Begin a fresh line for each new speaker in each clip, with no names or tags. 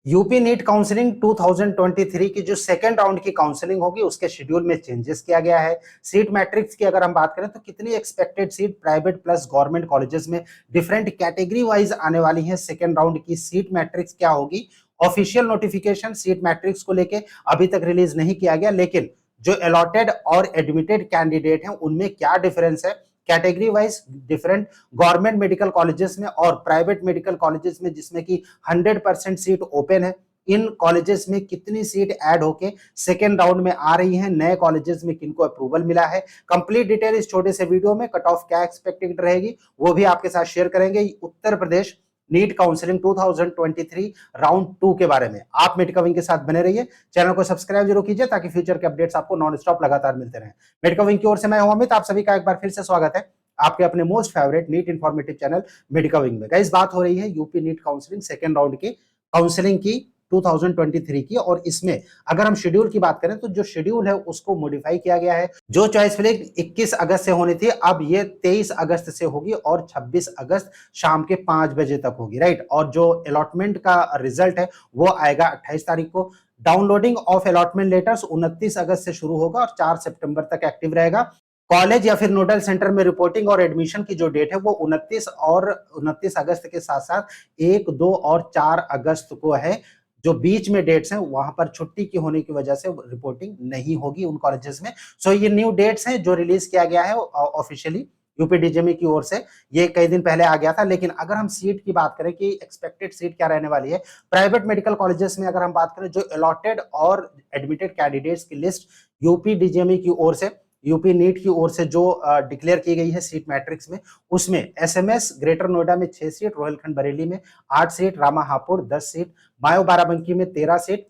UP NEET counselling 2023 की जो second round की काउंसलिंग होगी उसके शेड्यूल में चेंजेस किया गया है। सीट मैट्रिक्स की अगर हम बात करें तो कितनी expected seat private plus government colleges में डिफरेंट कैटेगरी वाइज आने वाली है, सेकेंड राउंड की सीट मैट्रिक्स क्या होगी। ऑफिशियल नोटिफिकेशन सीट मैट्रिक्स को लेके अभी तक रिलीज नहीं किया गया, लेकिन जो अलॉटेड और एडमिटेड कैंडिडेट हैं उनमें क्या डिफरेंस है category wise different government medical colleges में और प्राइवेट मेडिकल कॉलेजेस में, जिसमें कि 100% सीट ओपन है। इन कॉलेजेस में कितनी सीट ऐड होके सेकेंड राउंड में आ रही हैं, नए कॉलेजेस में किनको अप्रूवल मिला है, कंप्लीट डिटेल इस छोटे से वीडियो में, कट ऑफ क्या एक्सपेक्टेड रहेगी वो भी आपके साथ शेयर करेंगे। Uttar Pradesh NEET counselling 2023 round 2 के बारे में आप मेडिकविंग के साथ बने रहिए। चैनल को सब्सक्राइब जरूर कीजिए ताकि फ्यूचर के अपडेट्स आपको नॉन स्टॉप लगातार मिलते रहें। मेडिकविंग की ओर से मैं हूं अमित, आप सभी का एक बार फिर से स्वागत है आपके अपने most favourite NEET informative channel Medicwing में। गाइस, बात हो रही है UP NEET counselling second round की काउंसलिंग की 2023 की, और इसमें अगर हम शेड्यूल की बात करें तो जो शेड्यूल है उसको मॉडिफाई किया गया है। जो चॉइस फिलिंग 21 अगस्त से होनी थी अब ये 23 अगस्त से होगी और 26 अगस्त शाम के 5 बजे तक होगी, राइट। और जो अलॉटमेंट का रिजल्ट है वो आएगा 28 तारीख को। डाउनलोडिंग ऑफ अलॉटमेंट लेटर्स 29 अगस्त से शुरू होगा और 4 सितंबर तक एक्टिव रहेगा। कॉलेज या फिर नोडल सेंटर में रिपोर्टिंग और एडमिशन की जो डेट है वो 29 अगस्त के साथ साथ 1, 2 और 4 अगस्त को है। जो बीच में डेट्स हैं वहां पर छुट्टी की होने की वजह से रिपोर्टिंग नहीं होगी उन कॉलेजेस में। सो ये न्यू डेट्स हैं जो रिलीज किया गया है ऑफिशियली यूपीडीजीएमई की ओर से। ये कई दिन पहले आ गया था, लेकिन अगर हम सीट की बात करें कि एक्सपेक्टेड सीट क्या रहने वाली है प्राइवेट मेडिकल कॉलेजेस में, अगर हम बात करें जो अलॉटेड और एडमिटेड कैंडिडेट्स की लिस्ट यूपीडीजीएमई की ओर से, यूपी नीट की ओर से जो डिक्लेयर की गई है सीट मैट्रिक्स में, उसमें एसएमएस ग्रेटर नोएडा में 6 सीट, रोहिलखंड बरेली में 8 सीट, रामा हापुड़ 10 सीट, मायो बाराबंकी में 13 सीट,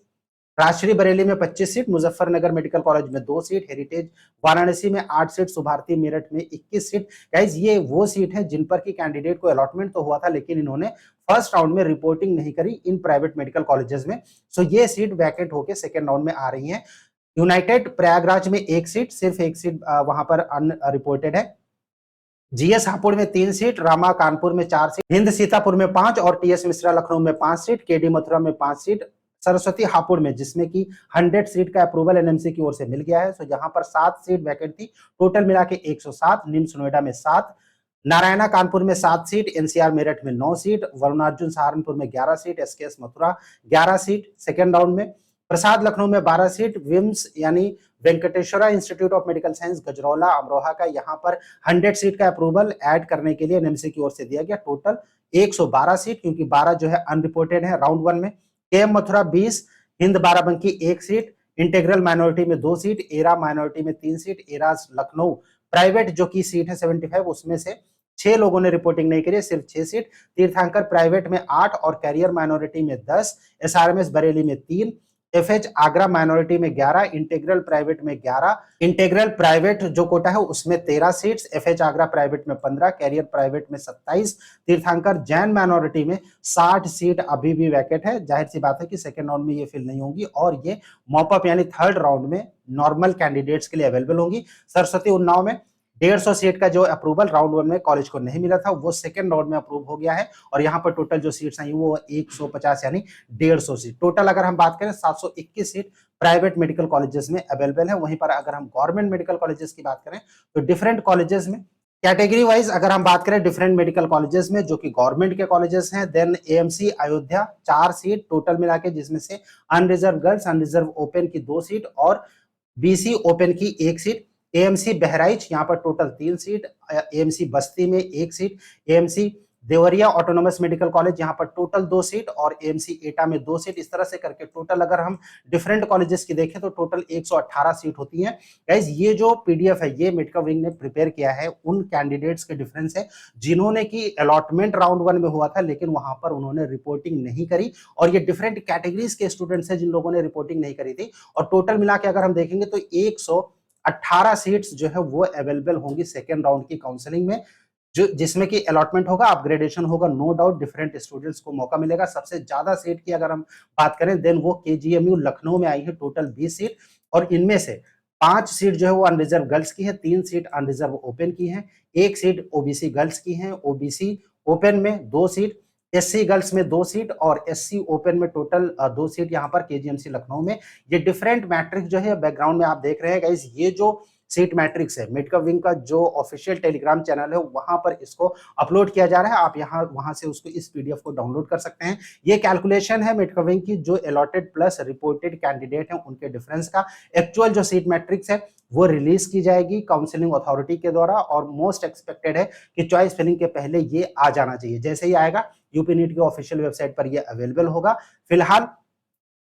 राजश्री बरेली में 25 सीट, मुजफ्फरनगर मेडिकल कॉलेज में 2 सीट, हेरिटेज वाराणसी में 8 सीट, सुभारती मेरठ में 21 सीट। गाइज, ये वो सीट है जिन पर की कैंडिडेट को अलॉटमेंट तो हुआ था लेकिन इन्होंने फर्स्ट राउंड में रिपोर्टिंग नहीं करी इन प्राइवेट मेडिकल कॉलेजेस में। सो ये सीट वैकेंट होकर सेकेंड राउंड में आ रही है। यूनाइटेड प्रयागराज में 1 सीट, सिर्फ 1 सीट वहां पर अनरिपोर्टेड है। जीएस हापुड़ में 3 सीट, रामा कानपुर में 4 सीट, हिंद सीतापुर में 5 और टीएस मिश्रा लखनऊ में 5 सीट, केडी मथुरा में 5 सीट, सरस्वती हापुड़ में जिसमें कि 100 सीट का अप्रूवल एनएमसी की ओर से मिल गया है, सो जहां पर 7 सीट वैकेंट थी, टोटल मिला के 107, निम्स नोएडा में 7, नारायणा कानपुर में 7 सीट, एनसीआर मेरठ में 9 सीट, वरुणार्जुन सहारनपुर में 11 seat, SKS Mathura 11 seat second round में, प्रसाद लखनऊ में 12 सीट, विम्स यानी Venkateshwara institute of medical science Gajraula Amroha का यहाँ पर 100 सीट का अप्रूवल ऐड करने के लिए एनएमसी की ओर से दिया गया। टोटल 112 सीट, क्योंकि 12 जो है अनरिपोर्टेड है राउंड 1 में। KM Mathura 20, Hind Barabanki 1 seat, integral minority में 2 सीट, एरा माइनॉरिटी में 3 सीट, एराज लखनऊ प्राइवेट जो की सीट है 75 उसमें से 6 लोगों ने रिपोर्टिंग नहीं करी, सिर्फ 6 सीट। तीर्थंकर प्राइवेट में 8 और कैरियर माइनॉरिटी में 10, एसआरएमएस बरेली में 3, एफएच आगरा माइनॉरिटी में 11, इंटेग्रल प्राइवेट में 11, इंटेग्रल प्राइवेट जो कोटा है उसमें 13 सीट्स, एफएच आगरा प्राइवेट में 15, कैरियर प्राइवेट में 27, तीर्थंकर जैन माइनॉरिटी में 60 सीट अभी भी वैकेंट है। जाहिर सी बात है कि सेकेंड राउंड में ये फिल नहीं होंगी और ये मॉपअप यानी थर्ड राउंड में नॉर्मल कैंडिडेट्स के लिए अवेलेबल होंगी। सरस्वती उन्नाव में 150 सीट का जो अप्रूवल राउंड 1 में कॉलेज को नहीं मिला था वो सेकेंड राउंड में अप्रूव हो गया है और यहाँ पर टोटल जो सीट्स आई वो 150 यानी 150 सीट टोटल। अगर हम बात करें 721 सीट प्राइवेट मेडिकल कॉलेजेस में अवेलेबल है। वहीं पर अगर हम गवर्नमेंट मेडिकल कॉलेजेस की बात करें तो डिफरेंट कॉलेजेस में कैटेगरी वाइज अगर हम बात करें डिफरेंट मेडिकल कॉलेजेस में जो कि गवर्नमेंट के कॉलेजेस हैं, then AMC Ayodhya 4 seat total मिला के, जिसमें से अनरिजर्व गर्ल्स अनरिजर्व ओपन की 2 सीट और बीसी ओपन की 1 सीट। एएमसी बहराइच यहाँ पर टोटल 3 सीट, एएमसी बस्ती में 1 seat, AMC Deoria autonomous medical college यहाँ पर टोटल 2 सीट और एएमसी एटा में 2 सीट। इस तरह से करके टोटल अगर हम डिफरेंट कॉलेजेस की देखें तो टोटल 118 सीट होती हैं। गाइस, ये जो पीडीएफ है ये मेडिकल विंग ने प्रिपेयर किया है उन कैंडिडेट्स के डिफरेंस है जिन्होंने की अलॉटमेंट राउंड 1 में हुआ था लेकिन वहां पर उन्होंने रिपोर्टिंग नहीं करी, और ये डिफरेंट कैटेगरीज के स्टूडेंट्स हैं जिन लोगों ने रिपोर्टिंग नहीं करी थी। और टोटल मिला के अगर हम देखेंगे तो 118 सीट्स जो है वो अवेलेबल होंगी सेकेंड राउंड की काउंसलिंग में, जो जिसमें कि अलॉटमेंट होगा, अपग्रेडेशन होगा, नो डाउट डिफरेंट स्टूडेंट्स को मौका मिलेगा। सबसे ज्यादा सीट की अगर हम बात करें देन वो केजीएमयू लखनऊ में आई है, टोटल 20 सीट, और इनमें से 5 सीट जो है वो अनरिजर्व गर्ल्स की है, 3 सीट अनरिजर्व ओपन की है, 1 सीट ओबीसी गर्ल्स की है, ओबीसी ओपन में 2 सीट, एससी गर्ल्स में 2 सीट और एससी ओपन में टोटल 2 सीट यहाँ पर केजीएमसी लखनऊ में। ये डिफरेंट मैट्रिक्स जो है बैकग्राउंड में आप देख रहे हैं गाइस, ये जो सीट मैट्रिक्स है मेडिकल विंग का जो ऑफिशियल टेलीग्राम चैनल है वहां पर इसको अपलोड किया जा रहा है। आप यहाँ वहां से उसको इस पीडीएफ को डाउनलोड कर सकते हैं। ये कैलकुलेशन है मेडिकल विंग की जो अलॉटेड प्लस रिपोर्टेड कैंडिडेट है उनके डिफरेंस का। एक्चुअल जो सीट मैट्रिक्स है वो रिलीज की जाएगी काउंसलिंग अथॉरिटी के द्वारा और मोस्ट एक्सपेक्टेड है कि चॉइस फिलिंग के पहले ये आ जाना चाहिए। जैसे ही आएगा यूपी नीट की ऑफिशियल वेबसाइट पर ये अवेलेबल होगा। फिलहाल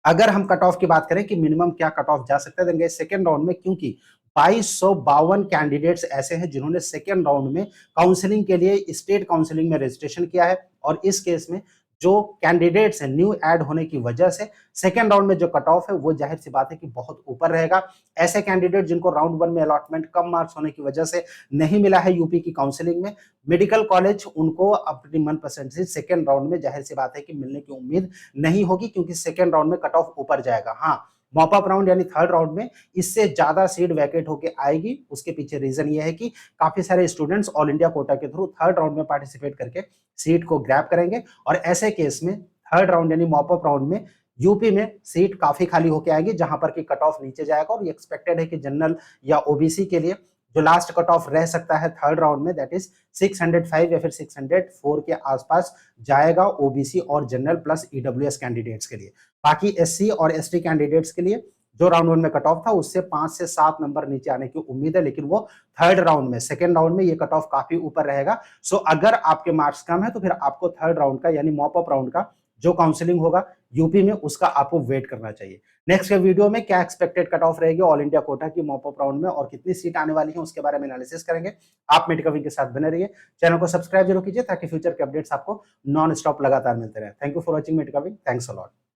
अगर हम कट ऑफ की बात करें कि मिनिमम क्या कट ऑफ जा सकता है देंगे सेकेंड राउंड में, क्योंकि 2252 कैंडिडेट्स ऐसे हैं जिन्होंने सेकेंड राउंड में काउंसलिंग के लिए स्टेट काउंसलिंग में रजिस्ट्रेशन किया है और इस केस में जो कैंडिडेट्स हैं न्यू ऐड होने की वजह से सेकेंड राउंड में जो कट ऑफ है वो जाहिर सी बात है कि बहुत ऊपर रहेगा। ऐसे कैंडिडेट जिनको राउंड 1 में अलॉटमेंट कम मार्क्स होने की वजह से नहीं मिला है यूपी की काउंसलिंग में, मेडिकल कॉलेज उनको अपनी मनपसंद से सेकेंड राउंड में जाहिर सी बात है कि मिलने की उम्मीद नहीं होगी, क्योंकि सेकेंड राउंड में कट ऑफ ऊपर जाएगा। हाँ, मॉप अप राउंड यानी थर्ड राउंड में इससे ज्यादा सीट वैकेट होके आएगी। उसके पीछे रीजन ये है कि काफी सारे स्टूडेंट्स ऑल इंडिया कोटा के थ्रू थर्ड राउंड में पार्टिसिपेट करके सीट को ग्रैब करेंगे और ऐसे केस में थर्ड राउंड यानी मॉप अप राउंड में यूपी में सीट काफी खाली होके आएगी, जहां पर कि कट ऑफ नीचे जाएगा और ये एक्सपेक्टेड है कि जनरल या ओबीसी के लिए जो लास्ट कट ऑफ रह सकता है थर्ड राउंड में दैट इज 605 या फिर 604 के आसपास जाएगा ओबीसी और जनरल प्लस ईडब्ल्यूएस कैंडिडेट्स के लिए। बाकी एससी और एसटी कैंडिडेट्स के लिए जो राउंड 1 में कट ऑफ था उससे 5 से 7 नंबर नीचे आने की उम्मीद है, लेकिन वो थर्ड राउंड में सेकेंड राउंड में ये कट ऑफ काफी ऊपर रहेगा। सो अगर आपके मार्क्स कम है तो फिर आपको थर्ड राउंड का यानी मॉप अप राउंड का जो काउंसलिंग होगा यूपी में उसका आपको वेट करना चाहिए। नेक्स्ट के वीडियो में क्या एक्सपेक्टेड कट ऑफ रहेगी ऑल इंडिया कोटा की मॉप अप राउंड में और कितनी सीट आने वाली है उसके बारे में एनालिसिस करेंगे। आप मेडिकल विंग के साथ बने रहिए, चैनल को सब्सक्राइब जरूर कीजिए ताकि फ्यूचर के अपडेट्स आपको नॉन स्टॉप लगातार मिलते रहे। Thank you for watching medical wing, thanks a lot.